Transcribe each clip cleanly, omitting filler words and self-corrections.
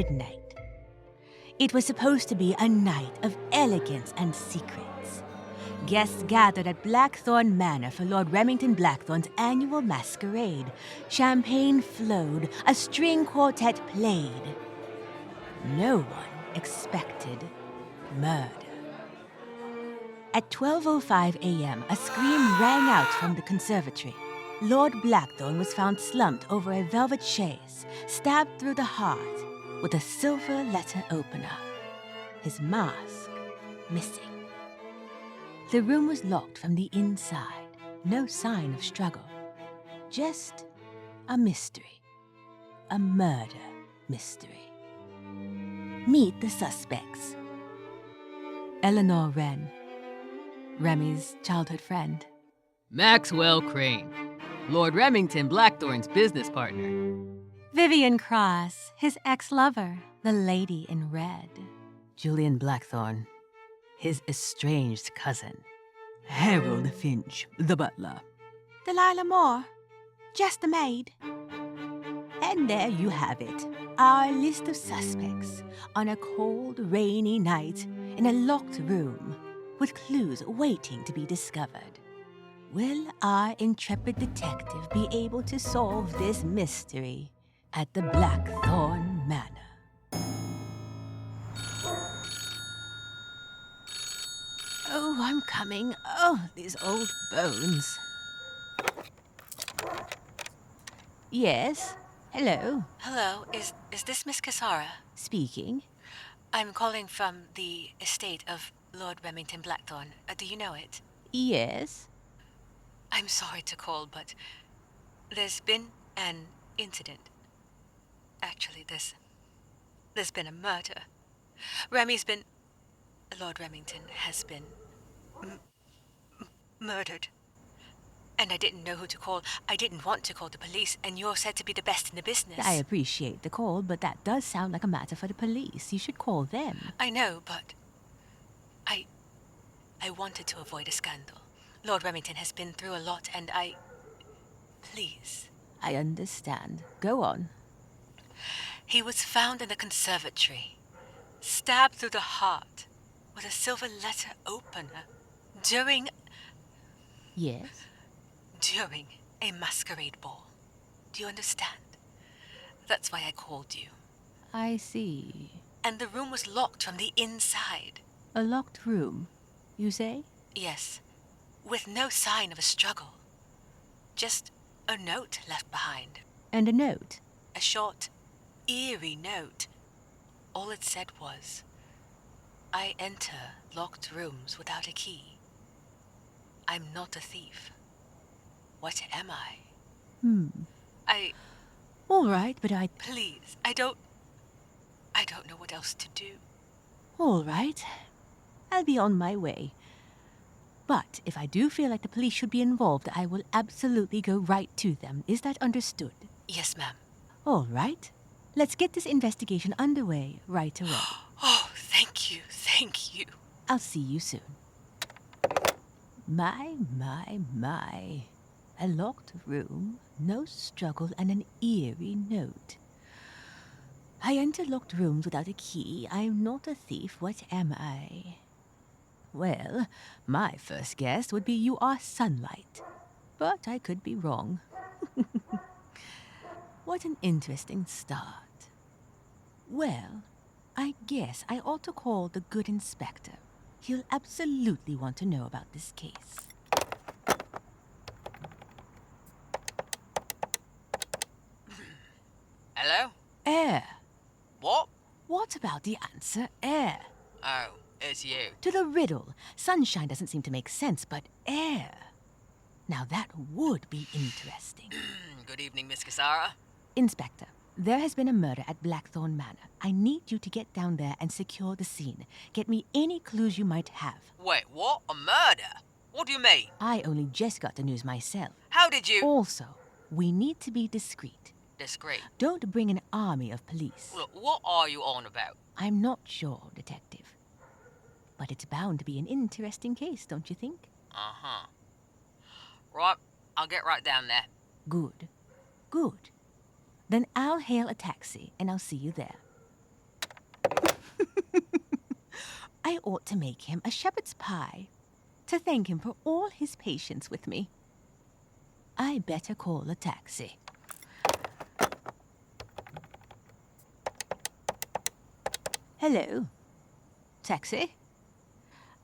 midnight. It was supposed to be a night of elegance and secrets. Guests gathered at Blackthorne Manor for Lord Remmington Blackthorne's annual masquerade. Champagne flowed, a string quartet played. No one expected murder. At 12:05 a.m., a scream rang out from the conservatory. Lord Blackthorne was found slumped over a velvet chaise, stabbed through the heart with a silver letter opener. His mask missing. The room was locked from the inside. No sign of struggle. Just a mystery. A murder mystery. Meet the suspects. Eleanor Wren, Remy's childhood friend. Maxwell Crane, Lord Remmington Blackthorne's business partner. Vivienne Cross, his ex-lover, the lady in red. Julian Blackthorne, his estranged cousin. Harold Finch, the butler. Delilah Moore, just a maid. And there you have it, our list of suspects on a cold, rainy night in a locked room with clues waiting to be discovered. Will our intrepid detective be able to solve this mystery at the Blackthorne Manor? Oh, I'm coming. Oh, these old bones. Yes? Hello? Hello, is this Miss Cassara? Speaking. I'm calling from the estate of Lord Remmington Blackthorne. Do you know it? Yes? I'm sorry to call, but there's been an incident. Actually, there's been a murder. Lord Remmington has been murdered. And I didn't know who to call. I didn't want to call the police, and you're said to be the best in the business. I appreciate the call, but that does sound like a matter for the police. You should call them. I know, but I wanted to avoid a scandal. Lord Remmington has been through a lot, and Please. I understand. Go on. He was found in the conservatory, stabbed through the heart with a silver letter opener during Yes? During a masquerade ball. Do you understand? That's why I called you. I see. And the room was locked from the inside. A locked room, you say? Yes, with no sign of a struggle. Just a note left behind. And a note? A short, eerie note. All it said was, I enter locked rooms without a key. I'm not a thief. What am I? All right, but Please, I don't know what else to do. All right. I'll be on my way. But if I do feel like the police should be involved, I will absolutely go right to them. Is that understood? Yes, ma'am. All right. Let's get this investigation underway right away. Oh, thank you. I'll see you soon. My. A locked room, no struggle, and an eerie note. I enter locked rooms without a key. I'm not a thief. What am I? Well, my first guess would be you are sunlight. But I could be wrong. What an interesting start. Well, I guess I ought to call the good inspector. He'll absolutely want to know about this case. Hello? Air. What? What about the answer air? Oh, it's you. To the riddle. Sunshine doesn't seem to make sense, but air. Now that would be interesting. Good evening, Miss Cassara. Inspector, there has been a murder at Blackthorne Manor. I need you to get down there and secure the scene. Get me any clues you might have. Wait, what? A murder? What do you mean? I only just got the news myself. How did you... Also, we need to be discreet. Discreet? Don't bring an army of police. Look, what are you on about? I'm not sure, Detective. But it's bound to be an interesting case, don't you think? Uh-huh. Right, I'll get right down there. Good. Then I'll hail a taxi and I'll see you there. I ought to make him a shepherd's pie to thank him for all his patience with me. I better call a taxi. Hello. Taxi?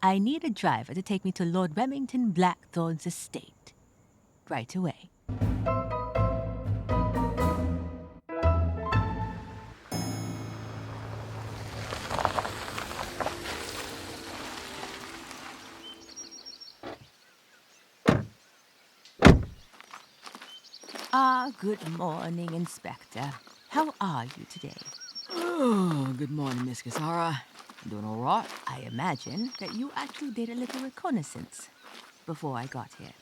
I need a driver to take me to Lord Remmington Blackthorne's estate. Right away. Good morning, Inspector. How are you today? Oh, good morning, Miss Casara. Doing all right? I imagine that you actually did a little reconnaissance before I got here.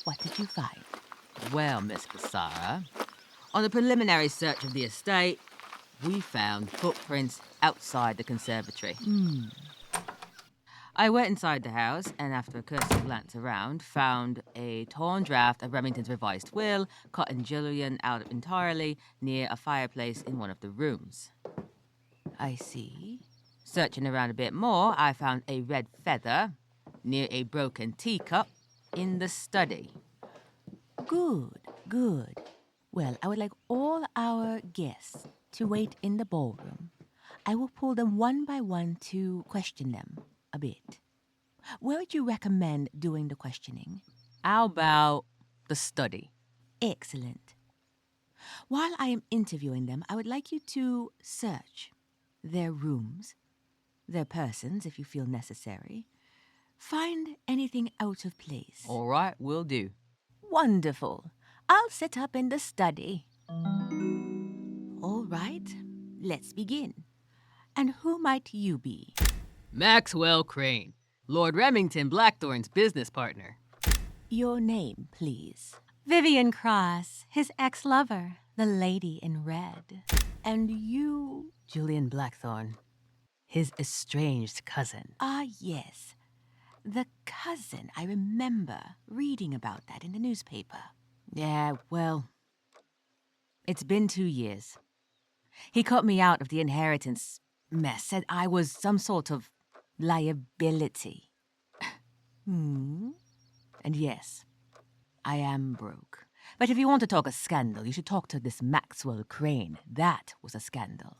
What did you find? Well, Miss Casara, on a preliminary search of the estate, we found footprints outside the conservatory. I went inside the house and, after a cursory glance around, found a torn draft of Remington's revised will, cutting Julian out entirely near a fireplace in one of the rooms. I see. Searching around a bit more, I found a red feather near a broken teacup in the study. Good, good. Well, I would like all our guests to wait in the ballroom. I will pull them one by one to question them a bit. Where would you recommend doing the questioning? How about the study? Excellent. While I am interviewing them, I would like you to search their rooms, their persons, if you feel necessary. Find anything out of place. All right, will do. Wonderful. I'll set up in the study. All right, let's begin. And who might you be? Maxwell Crane, Lord Remmington Blackthorne's business partner. Your name, please. Vivienne Cross, his ex-lover, the lady in red. And you? Julian Blackthorne, his estranged cousin. Ah, yes. The cousin. I remember reading about that in the newspaper. Yeah, well, it's been 2 years. He cut me out of the inheritance mess, said I was some sort of liability. Hmm? And yes, I am broke. But if you want to talk a scandal, you should talk to this Maxwell Crane. That was a scandal.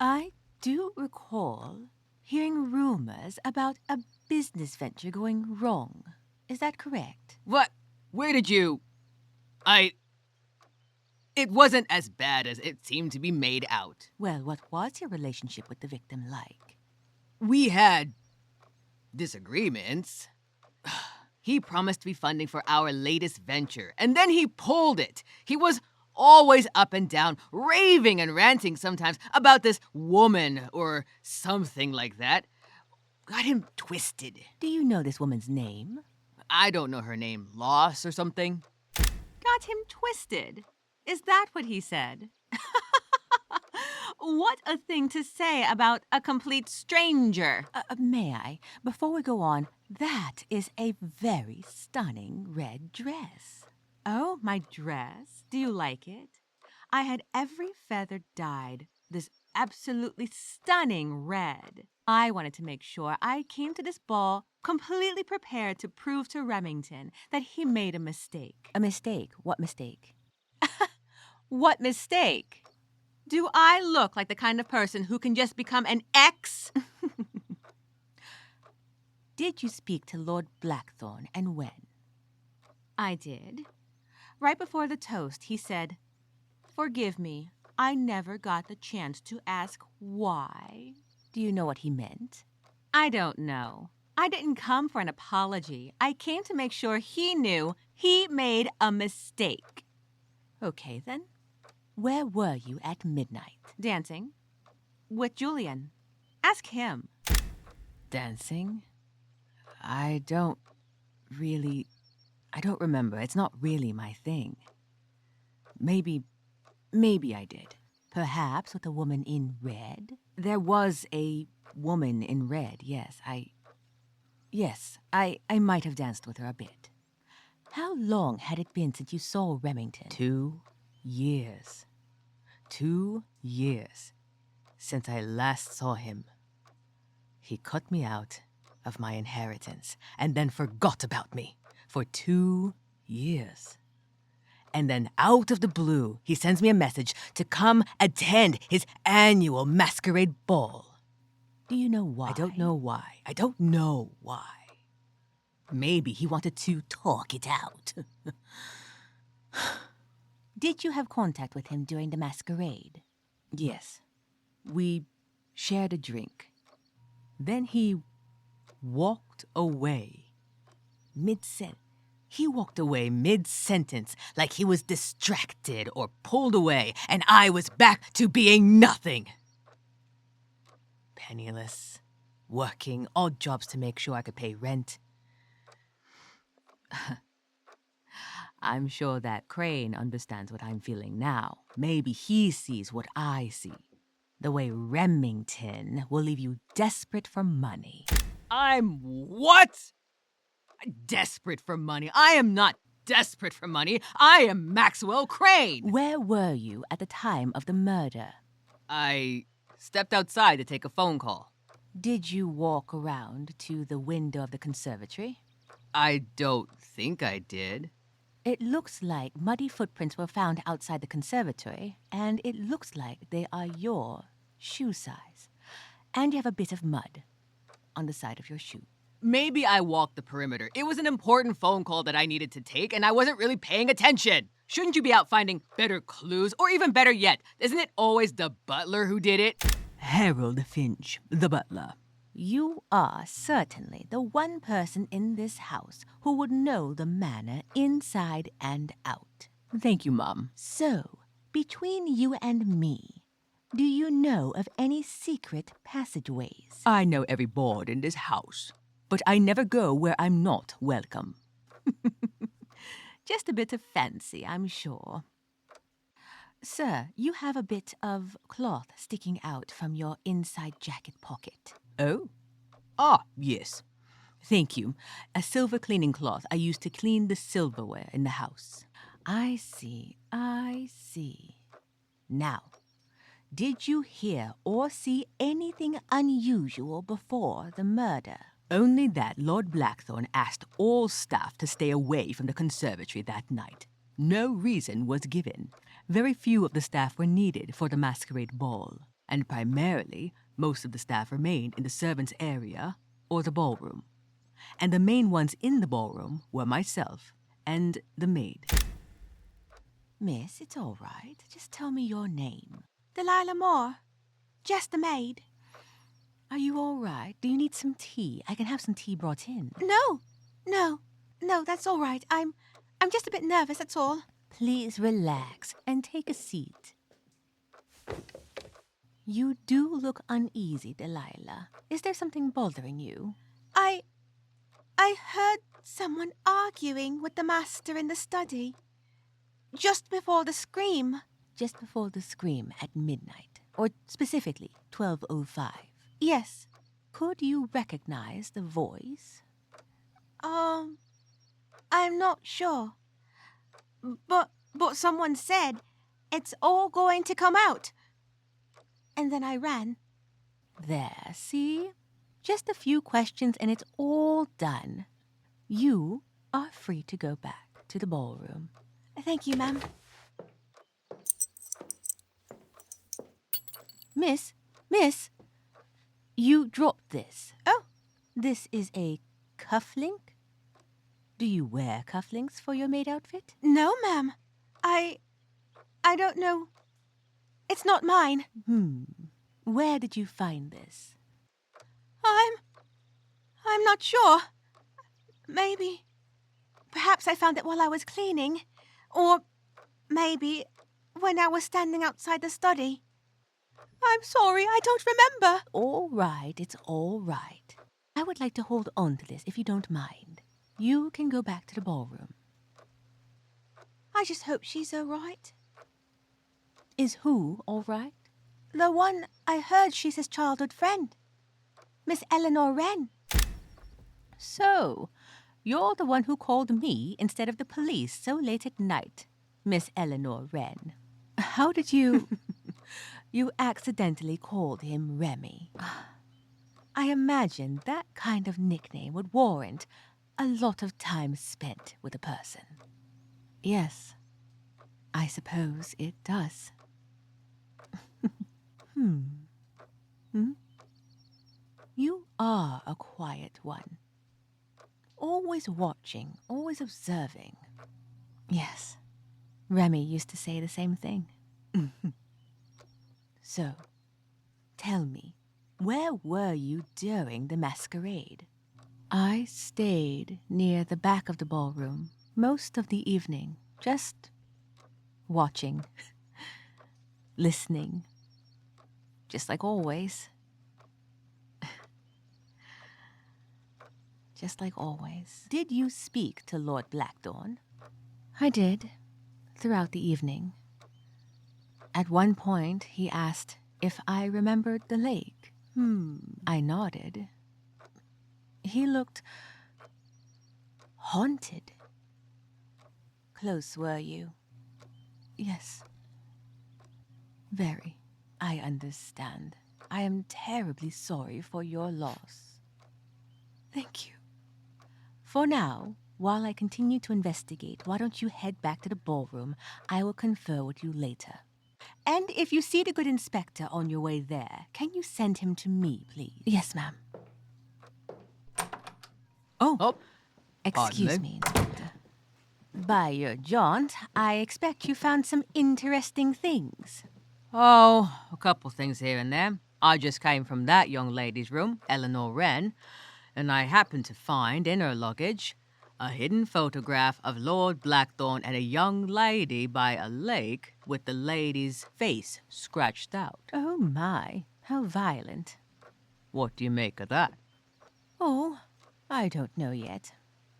I do recall hearing rumors about a business venture going wrong. Is that correct? What? Where did you... It wasn't as bad as it seemed to be made out. Well, what was your relationship with the victim like? We had disagreements. He promised me funding for our latest venture, and then he pulled it. He was always up and down, raving and ranting sometimes about this woman or something like that. Got him twisted. Do you know this woman's name? I don't know her name. Loss or something? Got him twisted. Is that what he said? What a thing to say about a complete stranger. May I? Before we go on, that is a very stunning red dress. Oh, my dress? Do you like it? I had every feather dyed this absolutely stunning red. I wanted to make sure I came to this ball completely prepared to prove to Remmington that he made a mistake. A mistake? What mistake? What mistake? Do I look like the kind of person who can just become an ex? Did you speak to Lord Blackthorne, and when? I did. Right before the toast, he said, "Forgive me, I never got the chance to ask why." Do you know what he meant? I don't know. I didn't come for an apology. I came to make sure he knew he made a mistake. Okay, then. Where were you at midnight? Dancing. With Julian. Ask him. Dancing? I don't remember. It's not really my thing. Maybe I did. Perhaps with a woman in red? There was a woman in red, yes. I might have danced with her a bit. How long had it been since you saw Remmington? 2 years. 2 years since I last saw him. He cut me out of my inheritance and then forgot about me for 2 years. And then out of the blue, he sends me a message to come attend his annual masquerade ball. Do you know why? I don't know why. I don't know why. Maybe he wanted to talk it out. Did you have contact with him during the masquerade? Yes. We shared a drink. Then he walked away mid-sentence. He walked away mid-sentence like he was distracted or pulled away, and I was back to being nothing. Penniless, working odd jobs to make sure I could pay rent. I'm sure that Crane understands what I'm feeling now. Maybe he sees what I see. The way Remmington will leave you desperate for money. I'm what? Desperate for money? I am not desperate for money. I am Maxwell Crane. Where were you at the time of the murder? I stepped outside to take a phone call. Did you walk around to the window of the conservatory? I don't think I did. It looks like muddy footprints were found outside the conservatory, and it looks like they are your shoe size. And you have a bit of mud on the side of your shoe. Maybe I walked the perimeter. It was an important phone call that I needed to take, and I wasn't really paying attention. Shouldn't you be out finding better clues? Or even better yet, isn't it always the butler who did it? Harold Finch, the butler. You are certainly the one person in this house who would know the manor inside and out. Thank you, Mom. So, between you and me, do you know of any secret passageways? I know every board in this house, but I never go where I'm not welcome. Just a bit of fancy, I'm sure. Sir, you have a bit of cloth sticking out from your inside jacket pocket. Oh? Ah, yes. Thank you. A silver cleaning cloth I use to clean the silverware in the house. I see. Now, did you hear or see anything unusual before the murder? Only that Lord Blackthorne asked all staff to stay away from the conservatory that night. No reason was given. Very few of the staff were needed for the masquerade ball, and primarily, most of the staff remained in the servants' area or the ballroom. And the main ones in the ballroom were myself and the maid. Miss, it's all right. Just tell me your name. Delilah Moore. Just the maid. Are you all right? Do you need some tea? I can have some tea brought in. No, that's all right. I'm just a bit nervous, that's all. Please relax and take a seat. You do look uneasy, Delilah. Is there something bothering you? I heard someone arguing with the master in the study. Just before the scream. Just before the scream at midnight. Or specifically, 12:05. Yes. Could you recognize the voice? I'm not sure. But someone said, it's all going to come out. And then I ran. There, see? Just a few questions and it's all done. You are free to go back to the ballroom. Thank you, ma'am. Miss, you dropped this. Oh, this is a cufflink? Do you wear cufflinks for your maid outfit? No, ma'am. I don't know. It's not mine. Where did you find this? I'm not sure. Maybe. Perhaps I found it while I was cleaning. Or maybe when I was standing outside the study. I'm sorry, I don't remember. All right, it's all right. I would like to hold on to this if you don't mind. You can go back to the ballroom. I just hope she's all right. Is who all right? The one I heard she's his childhood friend. Miss Eleanor Wren. So, you're the one who called me instead of the police so late at night, Miss Eleanor Wren. How did you... You accidentally called him Remy. I imagine that kind of nickname would warrant a lot of time spent with a person. Yes, I suppose it does. You are a quiet one. Always watching, always observing. Yes, Remy used to say the same thing. So, tell me, where were you during the masquerade? I stayed near the back of the ballroom most of the evening, just watching, listening, just like always. Just like always. Did you speak to Lord Blackthorne? I did, throughout the evening. At one point, he asked if I remembered the lake. I nodded. He looked haunted. Close, were you? Yes. Very. I understand. I am terribly sorry for your loss. Thank you. For now, while I continue to investigate, why don't you head back to the ballroom? I will confer with you later. And if you see the good inspector on your way there, can you send him to me, please? Yes, ma'am. Oh, Excuse me, Inspector. By your jaunt, I expect you found some interesting things. Oh, a couple things here and there. I just came from that young lady's room, Eleanor Wren, and I happened to find in her luggage a hidden photograph of Lord Blackthorne and a young lady by a lake with the lady's face scratched out. Oh my, how violent. What do you make of that? Oh, I don't know yet.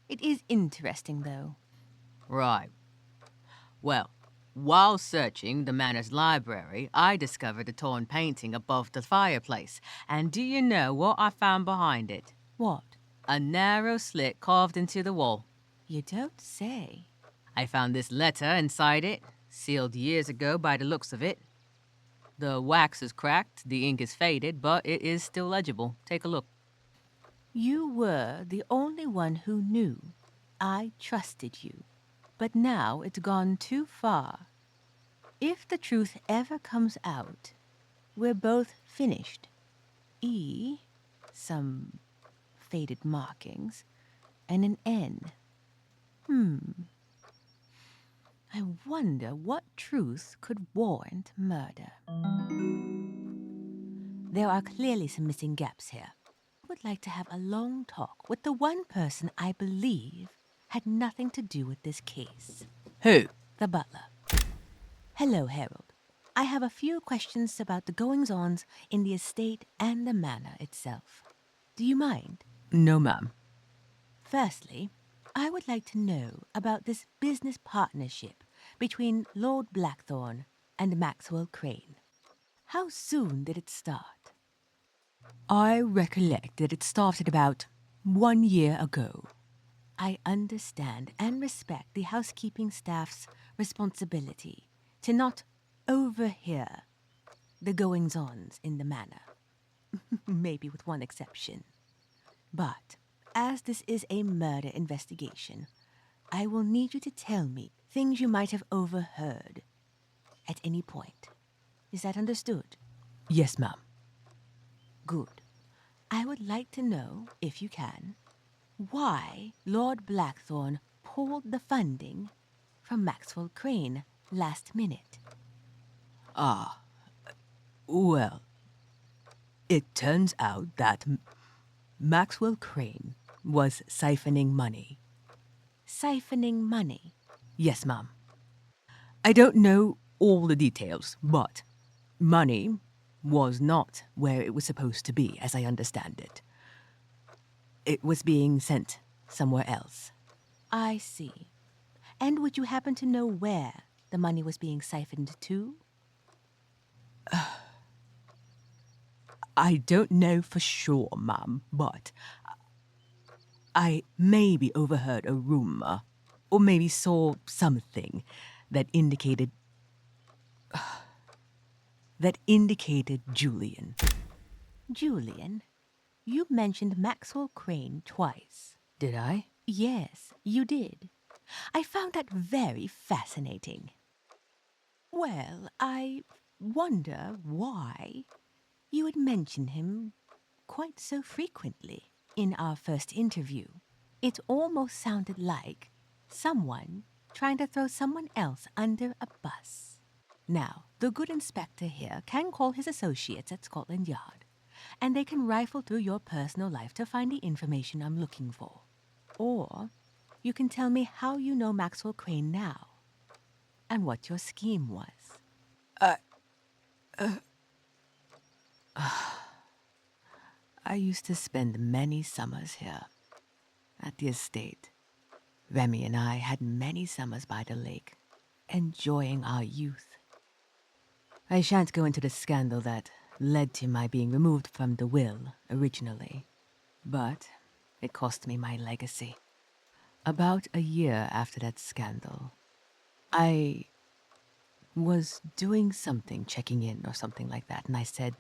It is interesting, though. Right. Well, while searching the manor's library, I discovered a torn painting above the fireplace. And do you know what I found behind it? What? A narrow slit carved into the wall. You don't say. I found this letter inside it, sealed years ago by the looks of it. The wax is cracked, the ink is faded, but it is still legible. Take a look. You were the only one who knew. I trusted you. But now it's gone too far. If the truth ever comes out, we're both finished. Some faded markings, and an N. I wonder what truth could warrant murder. There are clearly some missing gaps here. I would like to have a long talk with the one person I believe had nothing to do with this case. Who? The butler. Hello, Harold. I have a few questions about the goings-ons in the estate and the manor itself. Do you mind? No, ma'am. Firstly, I would like to know about this business partnership between Lord Blackthorne and Maxwell Crane. How soon did it start? I recollect that it started about 1 year ago. I understand and respect the housekeeping staff's responsibility to not overhear the goings-ons in the manor. Maybe with one exception. But as this is a murder investigation, I will need you to tell me things you might have overheard at any point. Is that understood? Yes, ma'am. Good. I would like to know, if you can, why Lord Blackthorne pulled the funding from Maxwell Crane last minute. Well, it turns out that Maxwell Crane was siphoning money. Siphoning money? Yes, ma'am. I don't know all the details, but money was not where it was supposed to be, as I understand it. It was being sent somewhere else. I see. And would you happen to know where the money was being siphoned to? I don't know for sure, ma'am, but I maybe overheard a rumor, or maybe saw something that indicated Julian. Julian? you mentioned Maxwell Crane twice. Did I? Yes, you did. I found that very fascinating. Well, I wonder why you would mention him quite so frequently in our first interview. It almost sounded like someone trying to throw someone else under a bus. Now, the good inspector here can call his associates at Scotland Yard, and they can rifle through your personal life to find the information I'm looking for. Or you can tell me how you know Maxwell Crane now, and what your scheme was. I used to spend many summers here, at the estate. Remy and I had many summers by the lake, enjoying our youth. I shan't go into the scandal that led to my being removed from the will originally, but it cost me my legacy. About a year after that scandal, I was doing something, checking in or something like that, and I said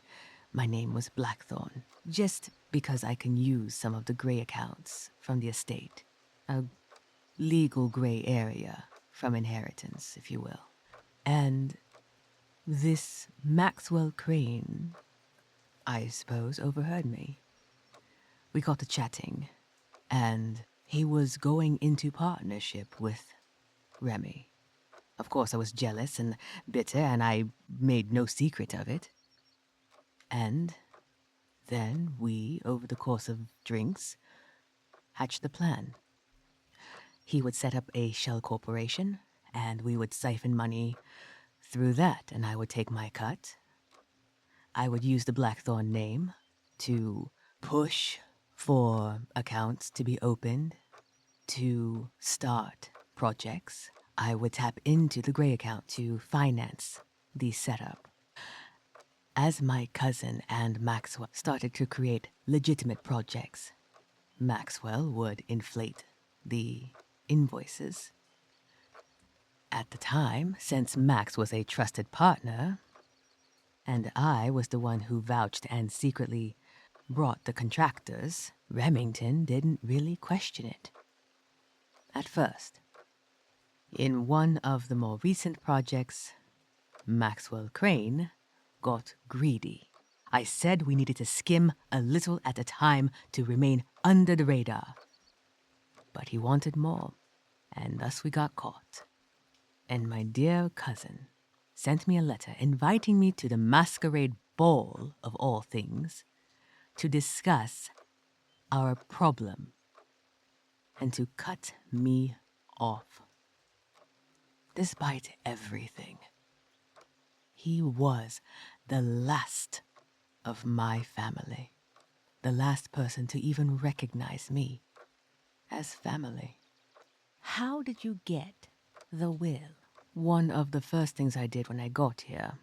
my name was Blackthorne, just because I can use some of the grey accounts from the estate, a legal grey area from inheritance, if you will. And this Maxwell Crane, I suppose, overheard me. We got to chatting, and he was going into partnership with Remy. Of course, I was jealous and bitter, and I made no secret of it. And then we, over the course of drinks, hatched the plan. He would set up a shell corporation, and we would siphon money through that, and I would take my cut. I would use the Blackthorne name to push for accounts to be opened, to start projects. I would tap into the Grey account to finance the setup. As my cousin and Maxwell started to create legitimate projects, Maxwell would inflate the invoices. At the time, since Max was a trusted partner, and I was the one who vouched and secretly brought the contractors, Remmington didn't really question it. At first. In one of the more recent projects, Maxwell Crane got greedy. I said we needed to skim a little at a time to remain under the radar. But he wanted more, and thus we got caught. And my dear cousin sent me a letter inviting me to the masquerade ball, of all things, to discuss our problem and to cut me off. Despite everything, he was the last of my family, the last person to even recognize me as family. How did you get the will? One of the first things I did when I got here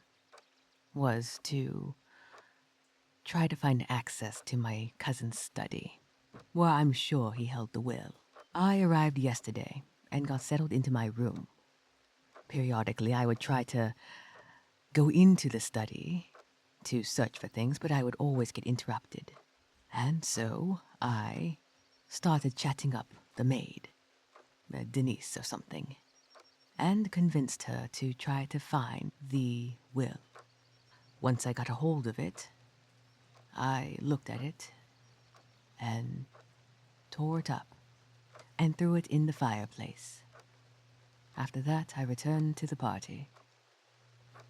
was to try to find access to my cousin's study, where I'm sure he held the will. I arrived yesterday and got settled into my room. Periodically, I would try to go into the study to search for things, but I would always get interrupted. And so I started chatting up the maid, Denise or something, and convinced her to try to find the will. Once I got a hold of it, I looked at it and tore it up and threw it in the fireplace. After that, I returned to the party.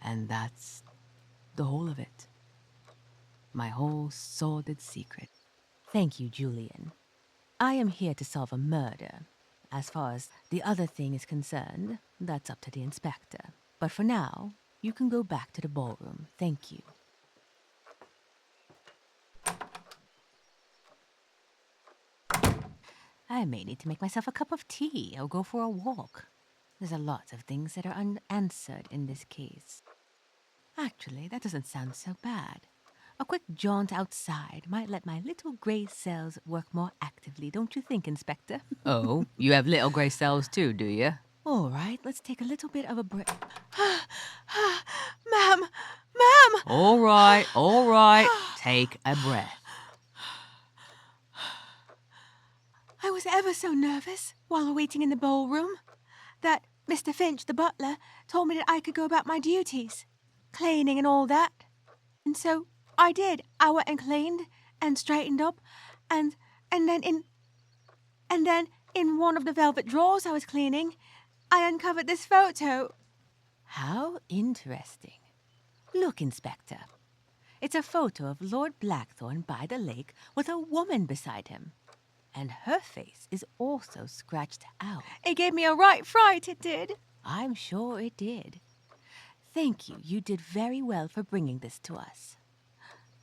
And that's the whole of it. My whole sordid secret. Thank you, Julian. I am here to solve a murder. As far as the other thing is concerned, that's up to the inspector. But for now, you can go back to the ballroom. Thank you. I may need to make myself a cup of tea or go for a walk. There's a lot of things that are unanswered in this case. Actually, that doesn't sound so bad. A quick jaunt outside might let my little grey cells work more actively, don't you think, Inspector? Oh, you have little grey cells too, do you? All right, let's take a little bit of a break. All right, take a breath. I was ever so nervous while waiting in the ballroom that Mr. Finch, the butler, told me that I could go about my duties, cleaning and all that. And so I did. I went and cleaned and straightened up, and then in one of the velvet drawers I was cleaning, I uncovered this photo. How interesting. Look, Inspector. It's a photo of Lord Blackthorne by the lake with a woman beside him. And her face is also scratched out. It gave me a right fright, it did. I'm sure it did. Thank you. You did very well for bringing this to us.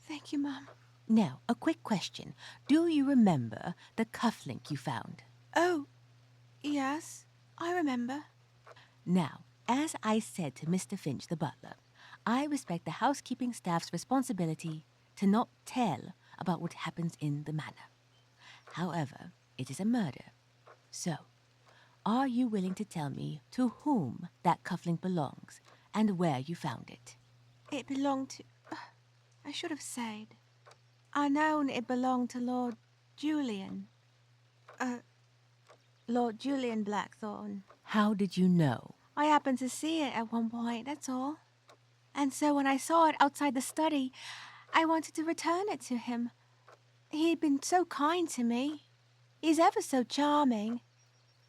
Thank you, Mum. Now, a quick question. Do you remember the cufflink you found? Oh, yes, I remember. Now, as I said to Mr. Finch, the butler, I respect the housekeeping staff's responsibility to not tell about what happens in the manor. However, it is a murder. So, are you willing to tell me to whom that cufflink belongs and where you found it? It belonged to... I should have said. I known it belonged to Lord Julian. Lord Julian Blackthorne. How did you know? I happened to see it at one point, that's all. And so when I saw it outside the study, I wanted to return it to him. He'd been so kind to me. He's ever so charming.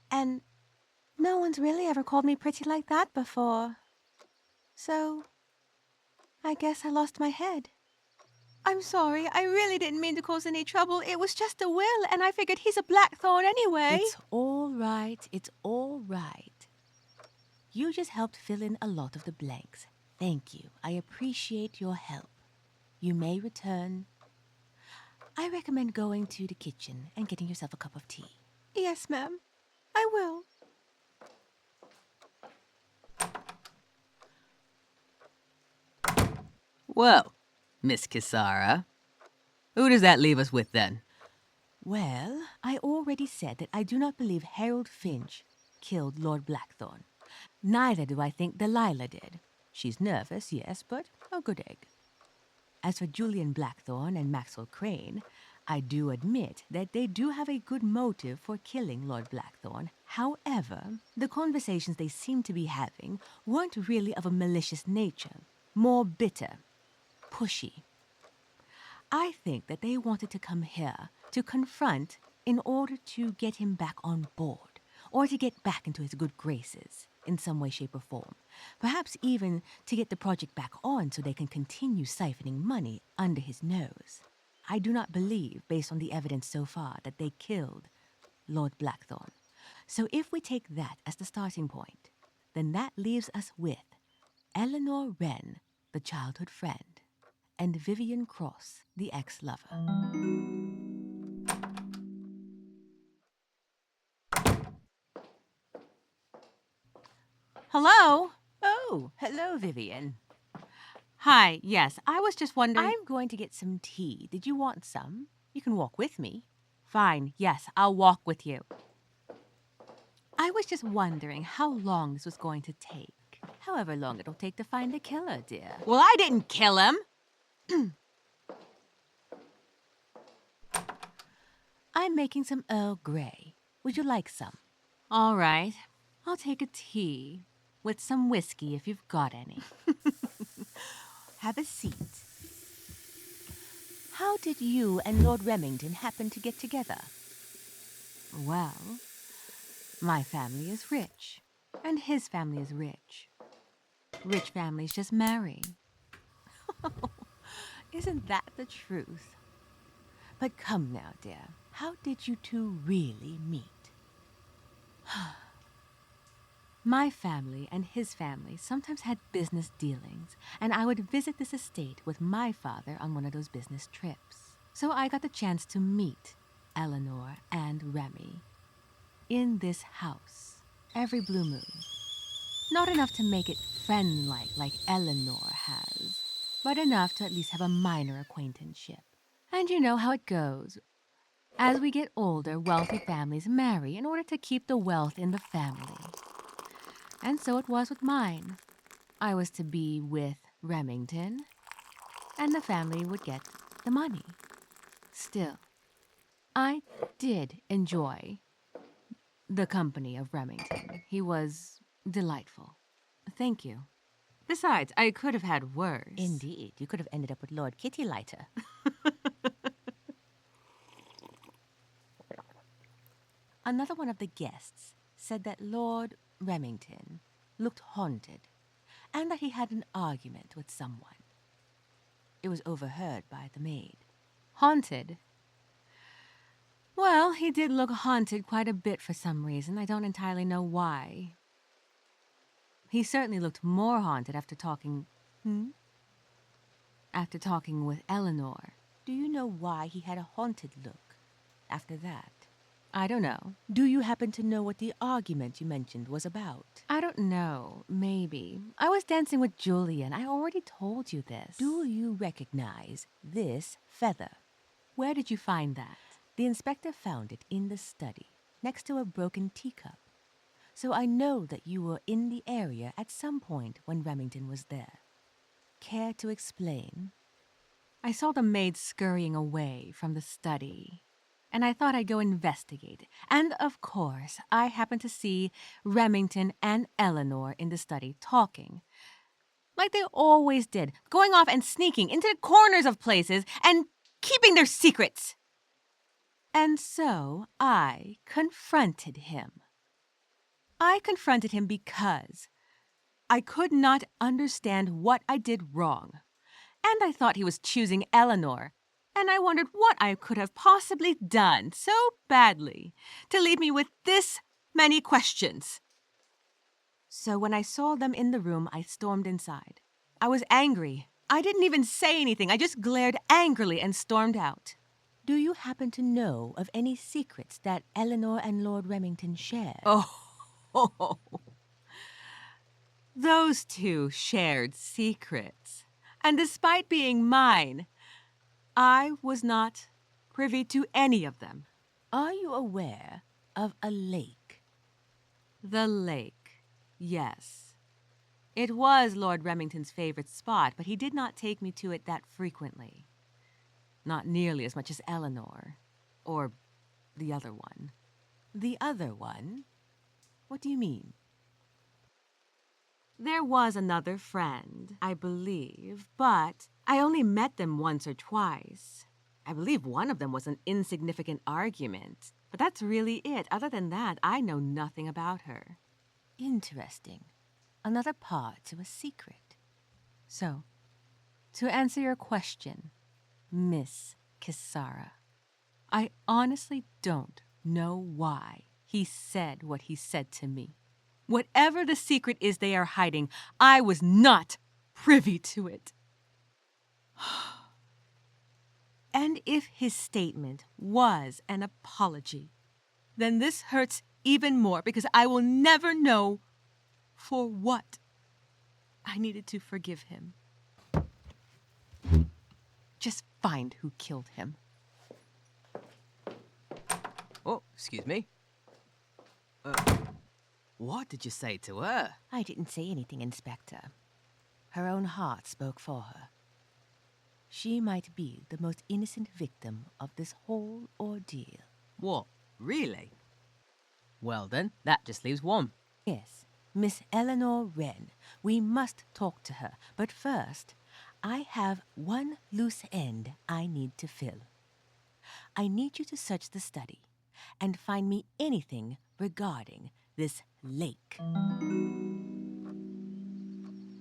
And no one's really ever called me pretty like that before. So, I guess I lost my head. I'm sorry, I really didn't mean to cause any trouble. It was just a will, and I figured he's a Blackthorne anyway. It's all right, it's all right. You just helped fill in a lot of the blanks. Thank you. I appreciate your help. You may return. I recommend going to the kitchen and getting yourself a cup of tea. Yes, ma'am. I will. Well, Miss Kisara, who does that leave us with then? Well, I already said that I do not believe Harold Finch killed Lord Blackthorne. Neither do I think Delilah did. She's nervous, yes, but a good egg. As for Julian Blackthorne and Maxwell Crane, I do admit that they do have a good motive for killing Lord Blackthorne. However, the conversations they seem to be having weren't really of a malicious nature, more bitter, pushy. I think that they wanted to come here to confront in order to get him back on board, or to get back into his good graces in some way, shape, or form. Perhaps even to get the project back on so they can continue siphoning money under his nose. I do not believe, based on the evidence so far, that they killed Lord Blackthorne. So if we take that as the starting point, then that leaves us with Eleanor Wren, the childhood friend, and Vivienne Cross, the ex-lover. Hello? Oh, hello, Vivienne. Hi, yes, I was just wondering... I'm going to get some tea. Did you want some? You can walk with me. Fine, yes, I'll walk with you. I was just wondering how long this was going to take. However long it'll take to find the killer, dear. Well, I didn't kill him. I'm making some Earl Grey. Would you like some? All right, I'll take a tea with some whiskey if you've got any. Have a seat. How did you and Lord Remmington happen to get together? Well, my family is rich, and his family is rich. Rich families just marry. Isn't that the truth? But come now, dear. How did you two really meet? My family and his family sometimes had business dealings, and I would visit this estate with my father on one of those business trips. So I got the chance to meet Eleanor and Remy in this house every blue moon. Not enough to make it friend-like like Eleanor has, but enough to at least have a minor acquaintanceship. And you know how it goes. As we get older, wealthy families marry in order to keep the wealth in the family. And so it was with mine. I was to be with Remmington, and the family would get the money. Still, I did enjoy the company of Remmington. He was delightful. Thank you. Besides, I could have had worse. Indeed, you could have ended up with Lord Kittylighter. Another one of the guests said that Lord Remmington looked haunted and that he had an argument with someone. It was overheard by the maid. Haunted? Well, he did look haunted quite a bit for some reason. I don't entirely know why. He certainly looked more haunted after talking... After talking with Eleanor. Do you know why he had a haunted look after that? I don't know. Do you happen to know what the argument you mentioned was about? I don't know. Maybe. I was dancing with Julian. I already told you this. Do you recognize this feather? Where did you find that? The inspector found it in the study, next to a broken teacup. So I know that you were in the area at some point when Remmington was there. Care to explain? I saw the maid scurrying away from the study, and I thought I'd go investigate. And, of course, I happened to see Remmington and Eleanor in the study talking. Like they always did, going off and sneaking into the corners of places and keeping their secrets. And so I confronted him. I confronted him because I could not understand what I did wrong. And I thought he was choosing Eleanor. And I wondered what I could have possibly done so badly to leave me with this many questions. So when I saw them in the room, I stormed inside. I was angry. I didn't even say anything. I just glared angrily and stormed out. Do you happen to know of any secrets that Eleanor and Lord Remmington shared? Oh, those two shared secrets. And despite being mine, I was not privy to any of them. Are you aware of a lake? The lake, yes. It was Lord Remmington's favorite spot, but he did not take me to it that frequently. Not nearly as much as Eleanor, or the other one. The other one? What do you mean? There was another friend, I believe, but I only met them once or twice. I believe one of them was an insignificant argument, but that's really it. Other than that, I know nothing about her. Interesting. Another part to a secret. So, to answer your question, Miss Kisara, I honestly don't know why he said what he said to me. Whatever the secret is they are hiding, I was not privy to it. And if his statement was an apology, then this hurts even more because I will never know for what I needed to forgive him. Just find who killed him. Oh, excuse me. What did you say to her? I didn't say anything, Inspector. Her own heart spoke for her. She might be the most innocent victim of this whole ordeal. What? Really? Well then, that just leaves one. Yes, Miss Eleanor Wren. We must talk to her. But first, I have one loose end I need to fill. I need you to search the study and find me anything regarding this lake.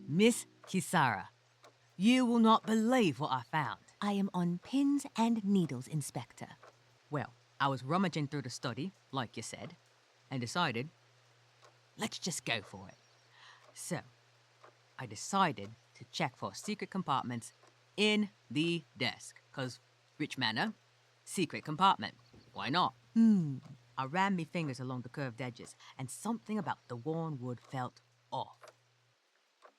Miss Kisara, you will not believe what I found. I am on pins and needles, Inspector. Well, I was rummaging through the study, like you said, and decided, let's just go for it. So, I decided to check for secret compartments in the desk, 'cause rich manner, secret compartment. Why not? I ran my fingers along the curved edges, and something about the worn wood felt off.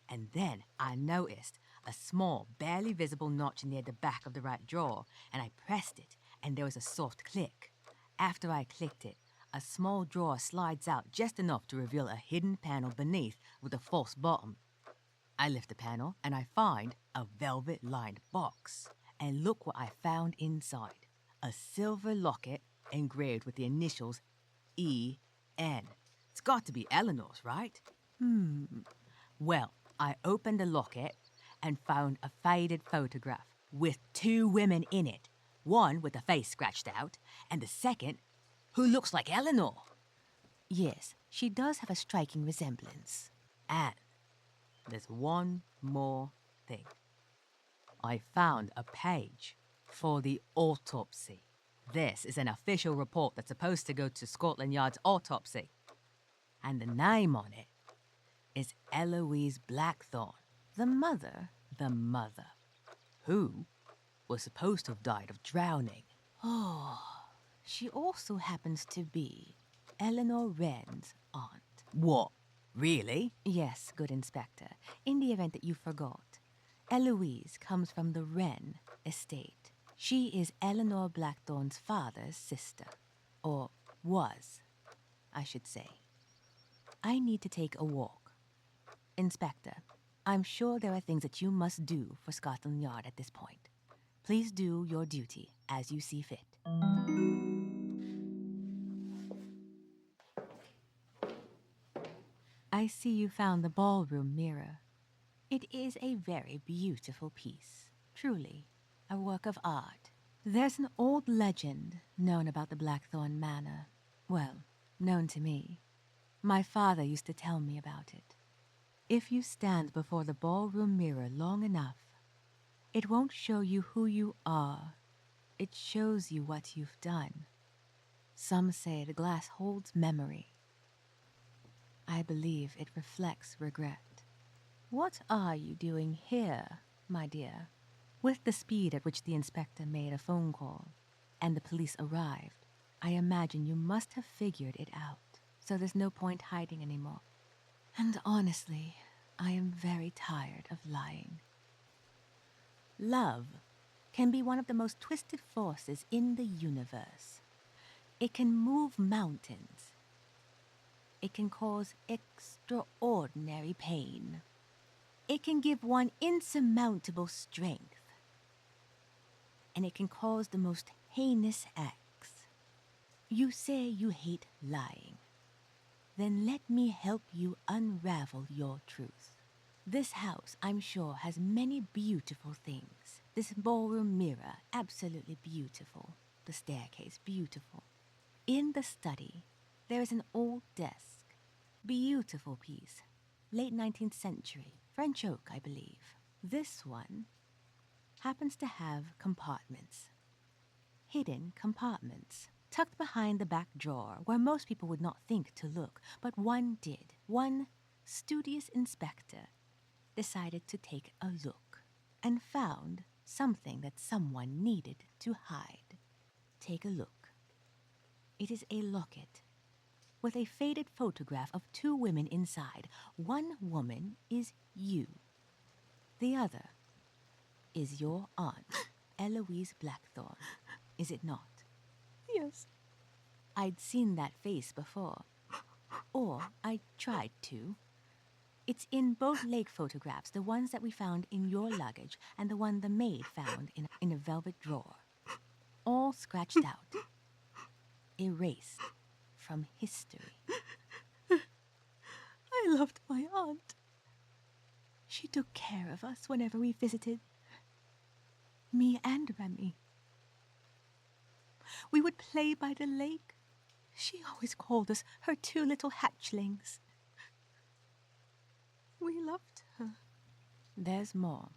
And then I noticed a small, barely visible notch near the back of the right drawer, and I pressed it, and there was a soft click. After I clicked it, a small drawer slides out just enough to reveal a hidden panel beneath with a false bottom. I lift the panel, and I find a velvet-lined box. And look what I found inside. A silver locket engraved with the initials E.N. It's got to be Eleanor's, right? Well, I opened the locket and found a faded photograph with 2 women in it. One with the face scratched out, and the second Who looks like Eleanor? yes, she does have a striking resemblance. And there's one more thing. I found a page for the autopsy. This is an official report that's supposed to go to Scotland Yard's autopsy. And the name on it is Eloise Blackthorne, The mother? the mother, who was supposed to have died of drowning. She also happens to be Eleanor Wren's aunt. What? Really? Yes, good inspector. In the event that you forgot, Eloise comes from the Wren estate. She is Eleanor Blackthorne's father's sister. Or was, I should say. I need to take a walk. Inspector, I'm sure there are things that you must do for Scotland Yard at this point. Please do your duty as you see fit. I see you found the ballroom mirror. It is a very beautiful piece, truly, a work of art. There's an old legend known about the Blackthorne Manor. Well, known to me. My father used to tell me about it. If you stand before the ballroom mirror long enough, it won't show you who you are. It shows you what you've done. Some say the glass holds memory. I believe it reflects regret. What are you doing here, my dear? With the speed at which the inspector made a phone call and the police arrived, I imagine you must have figured it out, so there's no point hiding anymore. And honestly, I am very tired of lying. Love can be one of the most twisted forces in the universe. It can move mountains. It can cause extraordinary pain. It can give one insurmountable strength. And it can cause the most heinous acts. You say you hate lying. Then let me help you unravel your truth. This house, I'm sure, has many beautiful things. This ballroom mirror, absolutely beautiful. The staircase, beautiful. In the study, there is an old desk. Beautiful piece. Late 19th century. French oak, I believe. This one happens to have compartments. Hidden compartments. Tucked behind the back drawer where most people would not think to look, but one did. One studious inspector decided to take a look and found something that someone needed to hide. Take a look. It is a locket with a faded photograph of 2 women inside. One woman is you. The other is your aunt, Eloise Blackthorne. Is it not? Yes. I'd seen that face before. Or I tried to. It's in both lake photographs, the ones that we found in your luggage and the one the maid found in a velvet drawer. All scratched out. Erased from history. I loved my aunt. She took care of us whenever we visited. Me and Remy. We would play by the lake. She always called us her 2 little hatchlings. We loved her. There's more.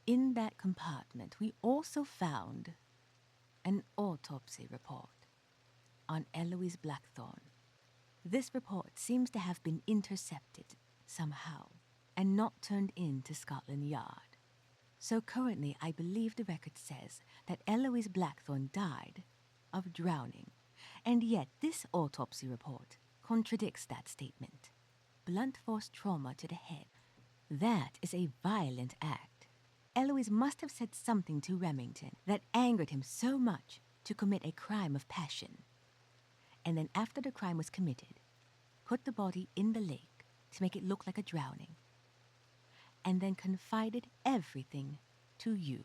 In that compartment, we also found an autopsy report on Eloise Blackthorne. This report seems to have been intercepted somehow and not turned in to Scotland Yard. So currently, I believe the record says that Eloise Blackthorne died of drowning, and yet this autopsy report contradicts that statement. Blunt force trauma to the head. That is a violent act. Eloise must have said something to Remmington that angered him so much to commit a crime of passion. And then after the crime was committed, put the body in the lake to make it look like a drowning. And then confided everything to you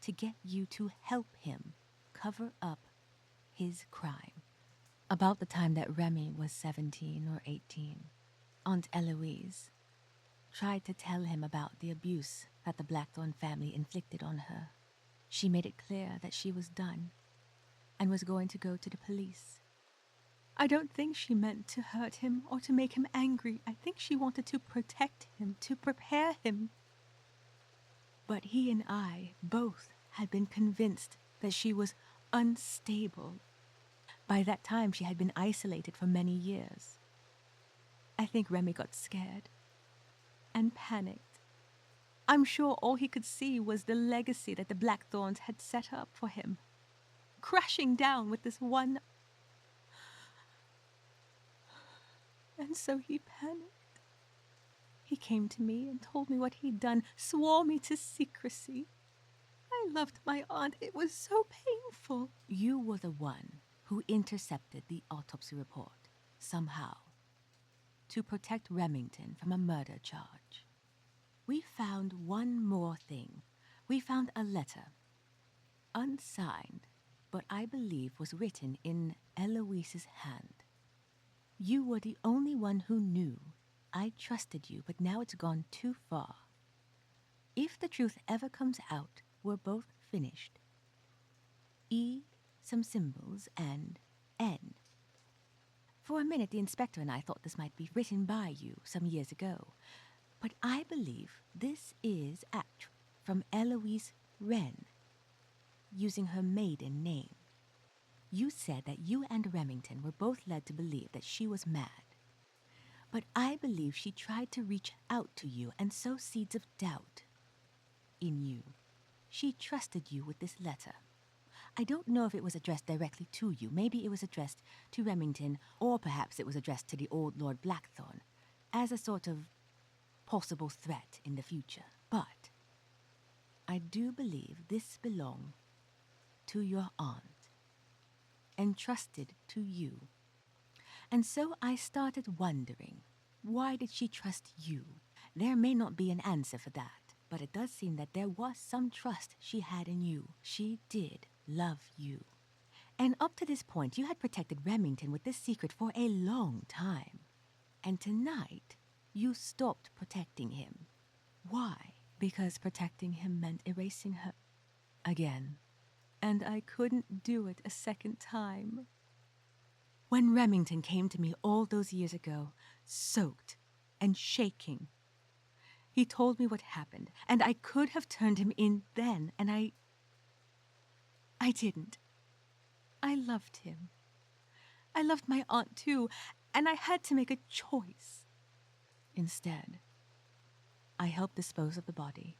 to get you to help him cover up his crime. About the time that Remy was 17 or 18, Aunt Eloise tried to tell him about the abuse that the Blackthorne family inflicted on her. She made it clear that she was done and was going to go to the police. I don't think she meant to hurt him or to make him angry. I think she wanted to protect him, to prepare him. But he and I both had been convinced that she was unstable. By that time, she had been isolated for many years. I think Remy got scared and panicked. I'm sure all he could see was the legacy that the Blackthornes had set up for him, crashing down with this one. And so he panicked. He came to me and told me what he'd done, swore me to secrecy. I loved my aunt. It was so painful. You were the one who intercepted the autopsy report, somehow, to protect Remmington from a murder charge. We found one more thing. We found a letter, unsigned, but I believe was written in Eloise's hand. You were the only one who knew. I trusted you, but now it's gone too far. If the truth ever comes out, we're both finished. E, some symbols, and N. For a minute, the inspector and I thought this might be written by you some years ago, but I believe this is actually from Eleanor Wren, using her maiden name. You said that you and Remmington were both led to believe that she was mad. But I believe she tried to reach out to you and sow seeds of doubt in you. She trusted you with this letter. I don't know if it was addressed directly to you. Maybe it was addressed to Remmington, or perhaps it was addressed to the old Lord Blackthorne as a sort of possible threat in the future. But I do believe this belonged to your aunt, entrusted to you. And so I started wondering, why did she trust you? There may not be an answer for that, but it does seem that there was some trust she had in you. She did love you. And up to this point, you had protected Remmington with this secret for a long time. And tonight, you stopped protecting him. Why? Because protecting him meant erasing her again. And I couldn't do it a second time. When Remmington came to me all those years ago, soaked and shaking, he told me what happened, and I could have turned him in then, and I didn't. I loved him. I loved my aunt too, and I had to make a choice. Instead, I helped dispose of the body.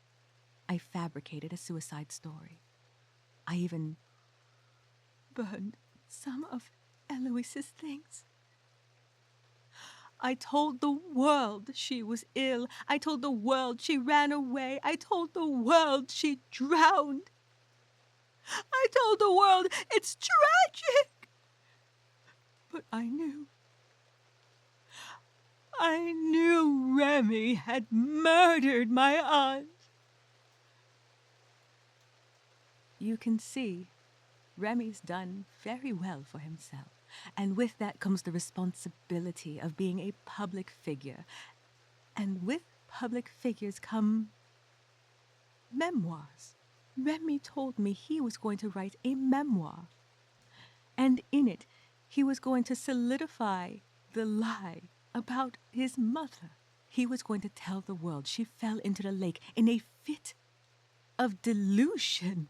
I fabricated a suicide story. I even burned some of Eloise's things. I told the world she was ill. I told the world she ran away. I told the world she drowned. I told the world it's tragic. But I knew Remy had murdered my aunt. You can see, Remy's done very well for himself. And with that comes the responsibility of being a public figure. And with public figures come memoirs. Remy told me he was going to write a memoir. And in it, he was going to solidify the lie about his mother. He was going to tell the world she fell into the lake in a fit of delusion.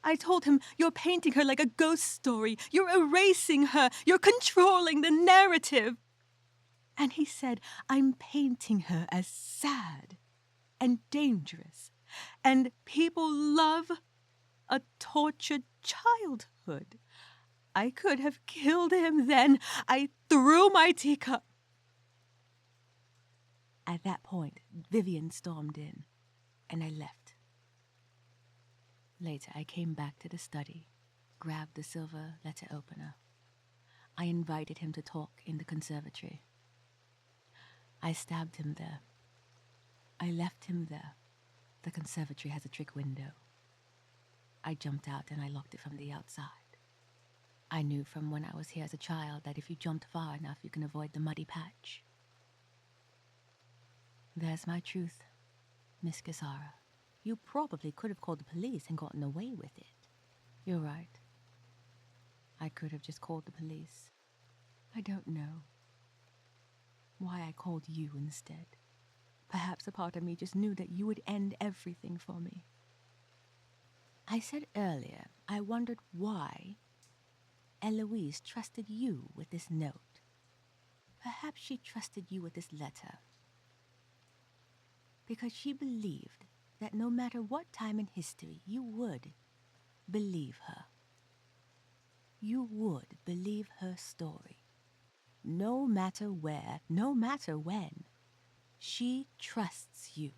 I told him, you're painting her like a ghost story. You're erasing her. You're controlling the narrative. And he said, I'm painting her as sad and dangerous. And people love a tortured childhood. I could have killed him then. I threw my teacup. At that point, Vivienne stormed in, and I left. Later, I came back to the study, grabbed the silver letter opener. I invited him to talk in the conservatory. I stabbed him there. I left him there. The conservatory has a trick window. I jumped out and I locked it from the outside. I knew from when I was here as a child that if you jumped far enough, you can avoid the muddy patch. There's my truth, Miss Kissara. You probably could have called the police and gotten away with it. You're right. I could have just called the police. I don't know why I called you instead. Perhaps a part of me just knew that you would end everything for me. I said earlier I wondered why Eloise trusted you with this note. Perhaps she trusted you with this letter because she believed that no matter what time in history, you would believe her. You would believe her story. No matter where, no matter when, she trusts you.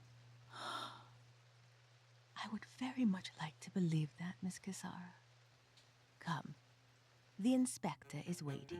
I would very much like to believe that, Miss Kissara. Come, the inspector is waiting.